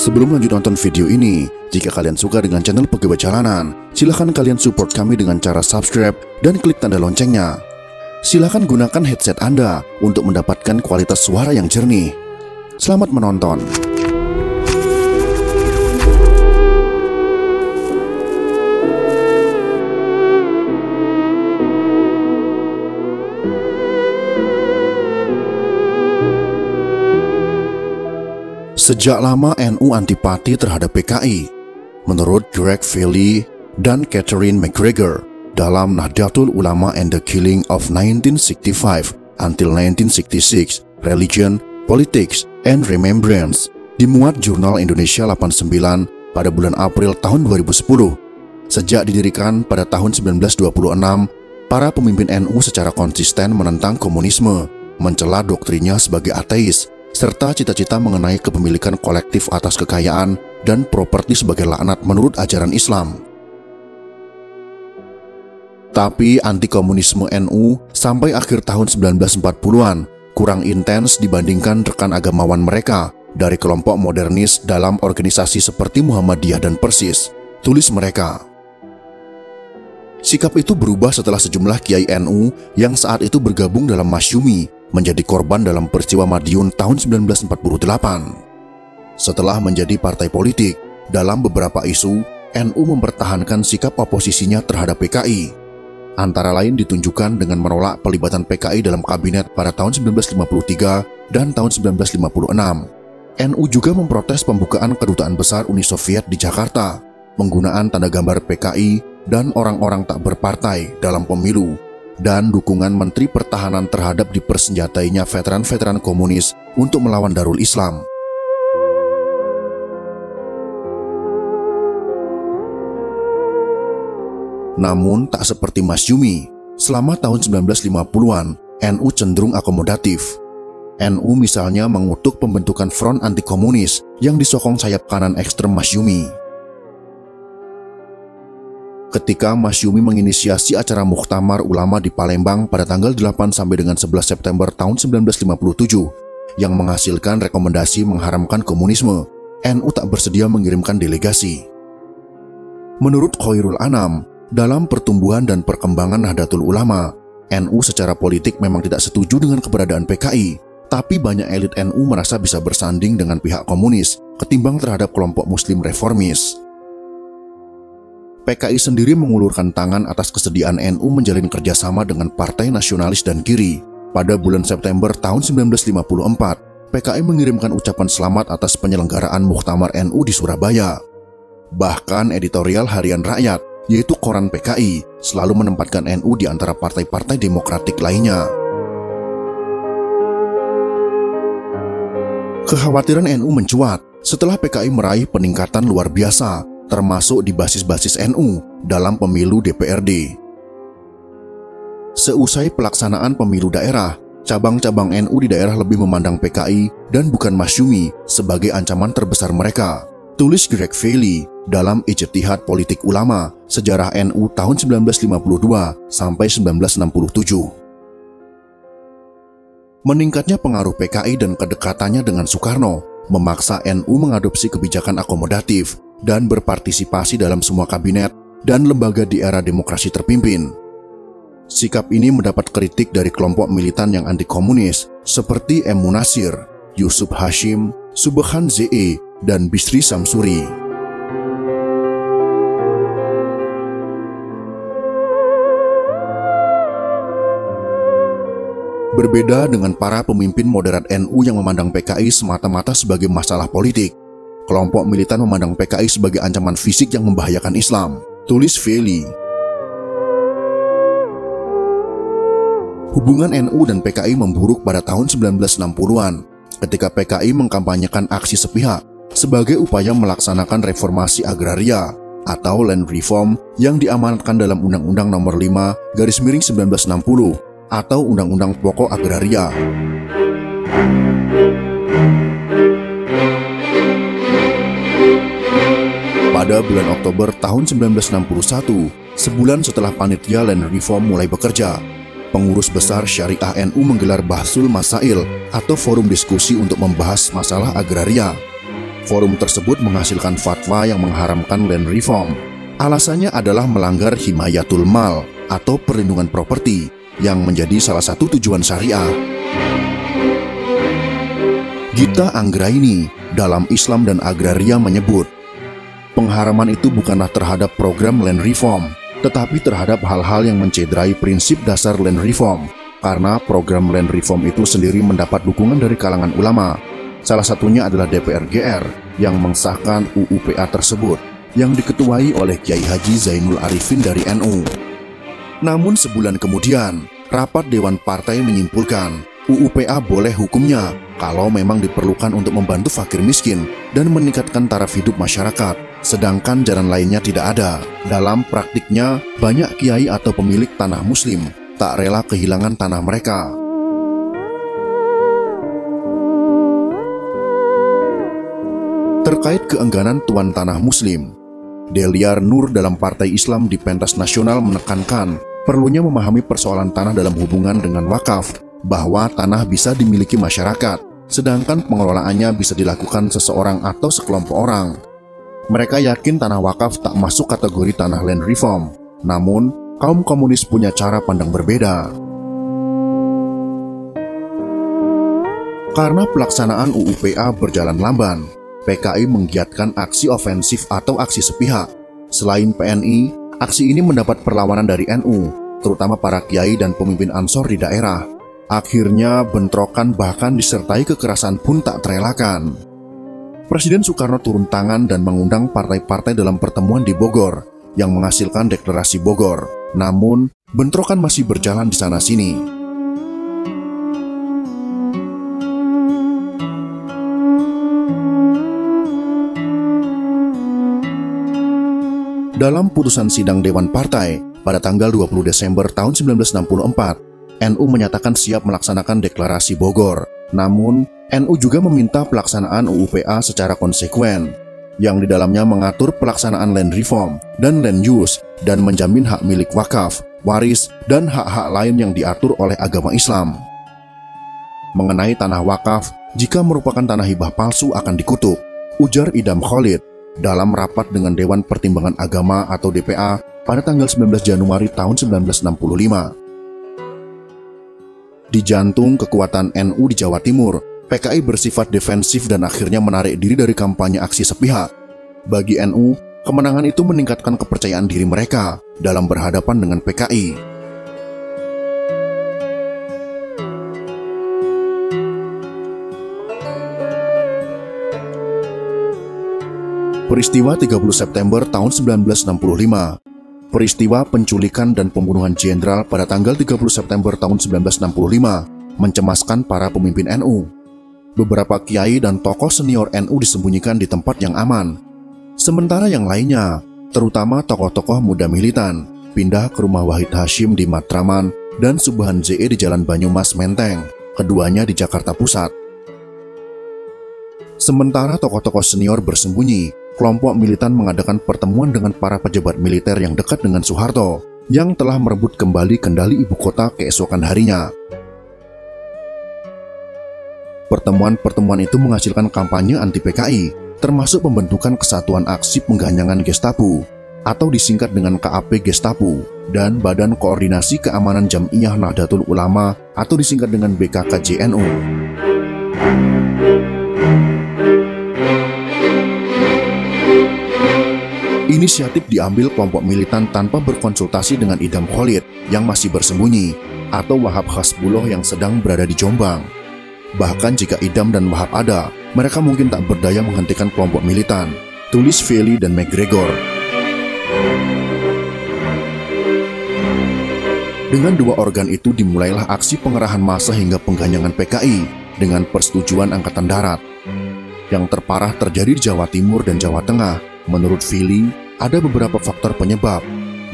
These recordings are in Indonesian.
Sebelum lanjut nonton video ini, jika kalian suka dengan channel Pegawai Jalanan, silahkan kalian support kami dengan cara subscribe dan klik tanda loncengnya. Silahkan gunakan headset Anda untuk mendapatkan kualitas suara yang jernih. Selamat menonton. Sejak lama NU antipati terhadap PKI. Menurut Greg Feely dan Catherine McGregor dalam Nahdlatul Ulama and the Killing of 1965 until 1966, Religion, Politics, and Remembrance, dimuat Jurnal Indonesia 89 pada bulan April tahun 2010. Sejak didirikan pada tahun 1926, para pemimpin NU secara konsisten menentang komunisme, mencela doktrinnya sebagai ateis, serta cita-cita mengenai kepemilikan kolektif atas kekayaan dan properti sebagai laknat menurut ajaran Islam. Tapi anti-komunisme NU sampai akhir tahun 1940-an kurang intens dibandingkan rekan agamawan mereka dari kelompok modernis dalam organisasi seperti Muhammadiyah dan Persis, tulis mereka. Sikap itu berubah setelah sejumlah kiai NU yang saat itu bergabung dalam Masyumi menjadi korban dalam peristiwa Madiun tahun 1948. Setelah menjadi partai politik, dalam beberapa isu, NU mempertahankan sikap oposisinya terhadap PKI. Antara lain ditunjukkan dengan menolak pelibatan PKI dalam kabinet pada tahun 1953 dan tahun 1956. NU juga memprotes pembukaan kedutaan besar Uni Soviet di Jakarta, penggunaan tanda gambar PKI dan orang-orang tak berpartai dalam pemilu, dan dukungan Menteri Pertahanan terhadap dipersenjatainya veteran-veteran komunis untuk melawan Darul Islam. Namun tak seperti Masyumi, selama tahun 1950-an, NU cenderung akomodatif. NU misalnya mengutuk pembentukan front anti-komunis yang disokong sayap kanan ekstrem Masyumi. Ketika Masyumi menginisiasi acara Muktamar Ulama di Palembang pada tanggal 8 sampai dengan 11 September tahun 1957 yang menghasilkan rekomendasi mengharamkan komunisme, NU tak bersedia mengirimkan delegasi. Menurut Khairul Anam, dalam pertumbuhan dan perkembangan Nahdlatul Ulama, NU secara politik memang tidak setuju dengan keberadaan PKI, tapi banyak elit NU merasa bisa bersanding dengan pihak komunis ketimbang terhadap kelompok muslim reformis. PKI sendiri mengulurkan tangan atas kesediaan NU menjalin kerjasama dengan Partai Nasionalis dan Kiri. Pada bulan September tahun 1954, PKI mengirimkan ucapan selamat atas penyelenggaraan Muktamar NU di Surabaya. Bahkan editorial Harian Rakyat, yaitu koran PKI, selalu menempatkan NU di antara partai-partai demokratik lainnya. Kekhawatiran NU mencuat setelah PKI meraih peningkatan luar biasa, termasuk di basis-basis NU dalam pemilu DPRD. Seusai pelaksanaan pemilu daerah, cabang-cabang NU di daerah lebih memandang PKI dan bukan Masyumi sebagai ancaman terbesar mereka, tulis Greg Feely dalam Ijtihad Politik Ulama, Sejarah NU tahun 1952 sampai 1967. Meningkatnya pengaruh PKI dan kedekatannya dengan Soekarno memaksa NU mengadopsi kebijakan akomodatif dan berpartisipasi dalam semua kabinet dan lembaga di era demokrasi terpimpin. Sikap ini mendapat kritik dari kelompok militan yang anti-komunis seperti M. Munasir, Yusuf Hashim, Subhan Ze, dan Bisri Samsuri. Berbeda dengan para pemimpin moderat NU yang memandang PKI semata-mata sebagai masalah politik, kelompok militan memandang PKI sebagai ancaman fisik yang membahayakan Islam, tulis Feely. Hubungan NU dan PKI memburuk pada tahun 1960-an ketika PKI mengkampanyekan aksi sepihak sebagai upaya melaksanakan reformasi agraria atau land reform yang diamanatkan dalam Undang-Undang Nomor 5/1960 atau Undang-Undang Pokok Agraria. Pada bulan Oktober tahun 1961, sebulan setelah panitia Land Reform mulai bekerja, pengurus besar Syariah NU menggelar Bahsul Masail atau forum diskusi untuk membahas masalah agraria. Forum tersebut menghasilkan fatwa yang mengharamkan land reform. Alasannya adalah melanggar himayatul mal atau perlindungan properti yang menjadi salah satu tujuan syariah. Gita Anggraini dalam Islam dan Agraria menyebut, pengharaman itu bukanlah terhadap program land reform, tetapi terhadap hal-hal yang mencederai prinsip dasar land reform, karena program land reform itu sendiri mendapat dukungan dari kalangan ulama. Salah satunya adalah DPR GR yang mengesahkan UUPA tersebut, yang diketuai oleh Kiai Haji Zainul Arifin dari NU. Namun sebulan kemudian, rapat Dewan Partai menyimpulkan UUPA boleh hukumnya kalau memang diperlukan untuk membantu fakir miskin dan meningkatkan taraf hidup masyarakat, sedangkan jalan lainnya tidak ada. Dalam praktiknya, banyak kiai atau pemilik tanah muslim tak rela kehilangan tanah mereka. Terkait keengganan tuan tanah muslim, Deliar Nur dalam Partai Islam di pentas nasional menekankan perlunya memahami persoalan tanah dalam hubungan dengan wakaf, bahwa tanah bisa dimiliki masyarakat, sedangkan pengelolaannya bisa dilakukan seseorang atau sekelompok orang. Mereka yakin tanah wakaf tak masuk kategori tanah land reform, namun kaum komunis punya cara pandang berbeda. Karena pelaksanaan UUPA berjalan lamban, PKI menggiatkan aksi ofensif atau aksi sepihak. Selain PNI, aksi ini mendapat perlawanan dari NU, terutama para kiai dan pemimpin Ansor di daerah. Akhirnya bentrokan bahkan disertai kekerasan pun tak terelakkan. Presiden Soekarno turun tangan dan mengundang partai-partai dalam pertemuan di Bogor yang menghasilkan deklarasi Bogor. Namun, bentrokan masih berjalan di sana-sini. Dalam putusan sidang Dewan Partai pada tanggal 20 Desember tahun 1964, NU menyatakan siap melaksanakan deklarasi Bogor. Namun, NU juga meminta pelaksanaan UUPA secara konsekuen, yang di dalamnya mengatur pelaksanaan land reform dan land use dan menjamin hak milik wakaf, waris, dan hak-hak lain yang diatur oleh agama Islam. Mengenai tanah wakaf, jika merupakan tanah hibah palsu akan dikutuk, ujar Idam Khalid dalam rapat dengan Dewan Pertimbangan Agama atau DPA pada tanggal 19 Januari tahun 1965. Di jantung kekuatan NU di Jawa Timur, PKI bersifat defensif dan akhirnya menarik diri dari kampanye aksi sepihak. Bagi NU, kemenangan itu meningkatkan kepercayaan diri mereka dalam berhadapan dengan PKI. Peristiwa 30 September tahun 1965, peristiwa penculikan dan pembunuhan jenderal pada tanggal 30 September tahun 1965 mencemaskan para pemimpin NU. Beberapa kiai dan tokoh senior NU disembunyikan di tempat yang aman. Sementara yang lainnya, terutama tokoh-tokoh muda militan, pindah ke rumah Wahid Hashim di Matraman dan Subhan ZE di Jalan Banyumas Menteng, keduanya di Jakarta Pusat. Sementara tokoh-tokoh senior bersembunyi, kelompok militan mengadakan pertemuan dengan para pejabat militer yang dekat dengan Soeharto, yang telah merebut kembali kendali ibu kota keesokan harinya. Pertemuan-pertemuan itu menghasilkan kampanye anti-PKI, termasuk pembentukan Kesatuan Aksi Pengganyangan Gestapu, atau disingkat dengan KAP Gestapu, dan Badan Koordinasi Keamanan Jam'iyah Nahdlatul Ulama, atau disingkat dengan BKKJNU. Inisiatif diambil kelompok militan tanpa berkonsultasi dengan Idam Khalid yang masih bersembunyi, atau Wahab Hasbullah yang sedang berada di Jombang. Bahkan jika Idam dan Wahab ada, mereka mungkin tak berdaya menghentikan kelompok militan, tulis Feli dan McGregor. Dengan dua organ itu dimulailah aksi pengerahan massa hingga pengganyangan PKI dengan persetujuan Angkatan Darat. Yang terparah terjadi di Jawa Timur dan Jawa Tengah. Menurut Fili, ada beberapa faktor penyebab.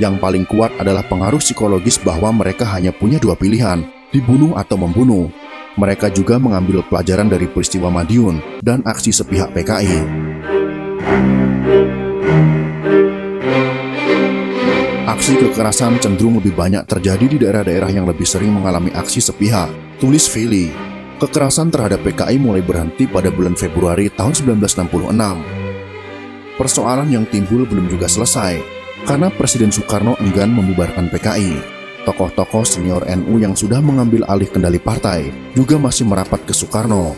Yang paling kuat adalah pengaruh psikologis bahwa mereka hanya punya dua pilihan, dibunuh atau membunuh. Mereka juga mengambil pelajaran dari peristiwa Madiun dan aksi sepihak PKI. Aksi kekerasan cenderung lebih banyak terjadi di daerah-daerah yang lebih sering mengalami aksi sepihak, tulis Fili. Kekerasan terhadap PKI mulai berhenti pada bulan Februari tahun 1966. Persoalan yang timbul belum juga selesai, karena Presiden Soekarno enggan membubarkan PKI. Tokoh-tokoh senior NU yang sudah mengambil alih kendali partai juga masih merapat ke Soekarno.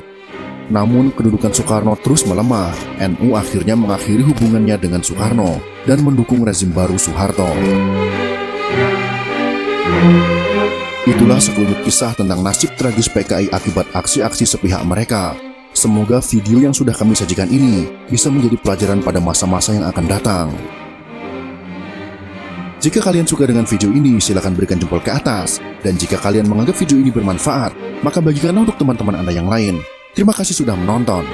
Namun kedudukan Soekarno terus melemah. NU akhirnya mengakhiri hubungannya dengan Soekarno dan mendukung rezim baru Soeharto. Itulah sekelumit kisah tentang nasib tragis PKI akibat aksi-aksi sepihak mereka. Semoga video yang sudah kami sajikan ini bisa menjadi pelajaran pada masa-masa yang akan datang. Jika kalian suka dengan video ini, silakan berikan jempol ke atas. Dan jika kalian menganggap video ini bermanfaat, maka bagikanlah untuk teman-teman Anda yang lain. Terima kasih sudah menonton.